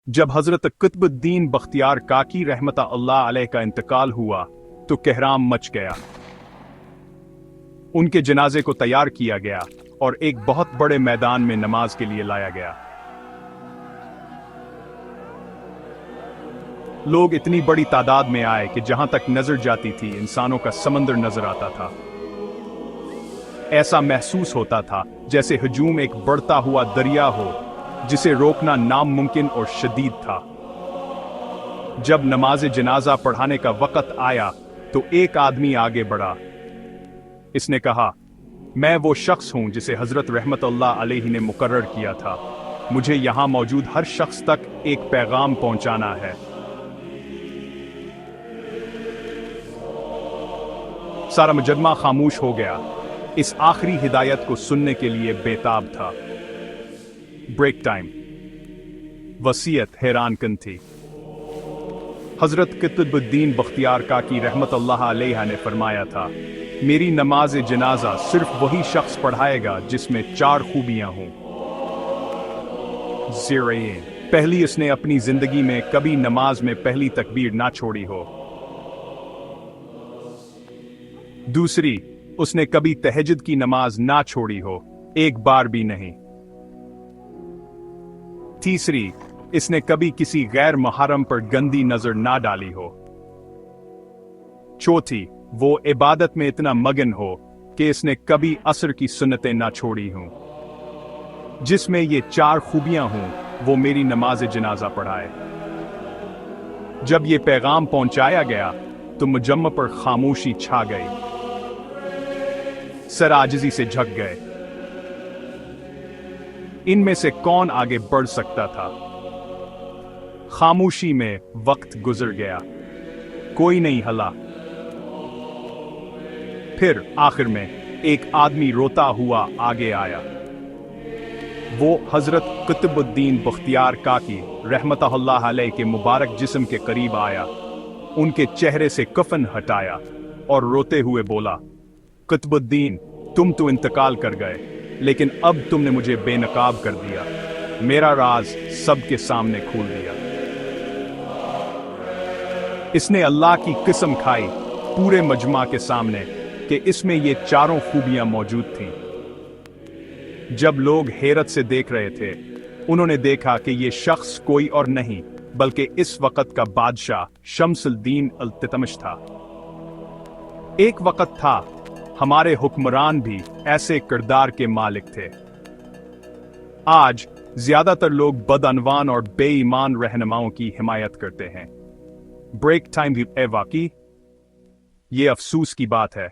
जब हजरत कुतुबुद्दीन बख्तियार काकी रहमत अल्लाह अलैह का इंतकाल हुआ तो कहराम मच गया। उनके जनाजे को तैयार किया गया और एक बहुत बड़े मैदान में नमाज के लिए लाया गया। लोग इतनी बड़ी तादाद में आए कि जहां तक नजर जाती थी इंसानों का समंदर नजर आता था। ऐसा महसूस होता था जैसे हजूम एक बढ़ता हुआ दरिया हो जिसे रोकना नामुमकिन और शदीद था। जब नमाज जनाजा पढ़ाने का वक्त आया तो एक आदमी आगे बढ़ा। इसने कहा, मैं वो शख्स हूं जिसे हजरत रहमतुल्लाह अलैहि ने मुकर्रर किया था। मुझे यहां मौजूद हर शख्स तक एक पैगाम पहुंचाना है। सारा मुजम्मा खामोश हो गया, इस आखिरी हिदायत को सुनने के लिए बेताब था। Break time. वसीयत हैरानकुन थी। हजरत कुतुबुद्दीन बख्तियार काकी रहमतुल्लाह अलैहा ने फरमाया था, मेरी नमाज जनाजा सिर्फ वही शख्स पढ़ाएगा जिसमें 4 खूबियां हों। पहली, उसने अपनी जिंदगी में कभी नमाज में पहली तकबीर ना छोड़ी हो। दूसरी, उसने कभी तहज्जुद की नमाज ना छोड़ी हो, एक बार भी नहीं। तीसरी, इसने कभी किसी गैर मुहर्रम पर गंदी नजर ना डाली हो। चौथी, वो इबादत में इतना मगन हो कि इसने कभी असर की सुन्नतें ना छोड़ी हों। जिसमें ये 4 खूबियां हों वो मेरी नमाज जनाजा पढ़ाए। जब ये पैगाम पहुंचाया गया तो मुजम्मा पर खामोशी छा गई। सर आजिज़ी से झुक गए। इनमें से कौन आगे बढ़ सकता था? खामोशी में वक्त गुजर गया, कोई नहीं हला। फिर आखिर में एक आदमी रोता हुआ आगे आया। वो हजरत कुतुबुद्दीन बख्तियार काकी रहमतुल्लाह अलैह के मुबारक जिस्म के करीब आया, उनके चेहरे से कफन हटाया और रोते हुए बोला, कुतुबुद्दीन, तुम तो इंतकाल कर गए, लेकिन अब तुमने मुझे बेनकाब कर दिया। मेरा राज सबके सामने खोल दिया। इसने अल्लाह की कसम खाई पूरे मजमा के सामने कि इसमें ये 4 खूबियां मौजूद थीं। जब लोग हैरत से देख रहे थे, उन्होंने देखा कि ये शख्स कोई और नहीं बल्कि इस वक्त का बादशाह शम्सुद्दीन इल्तुतमिश था। एक वक्त था हमारे हुक्मरान भी ऐसे किरदार के मालिक थे। आज ज्यादातर लोग बदअनवान और बेईमान रहनुमाओं की हिमायत करते हैं। ब्रेक टाइम भी वाकई ये अफसोस की बात है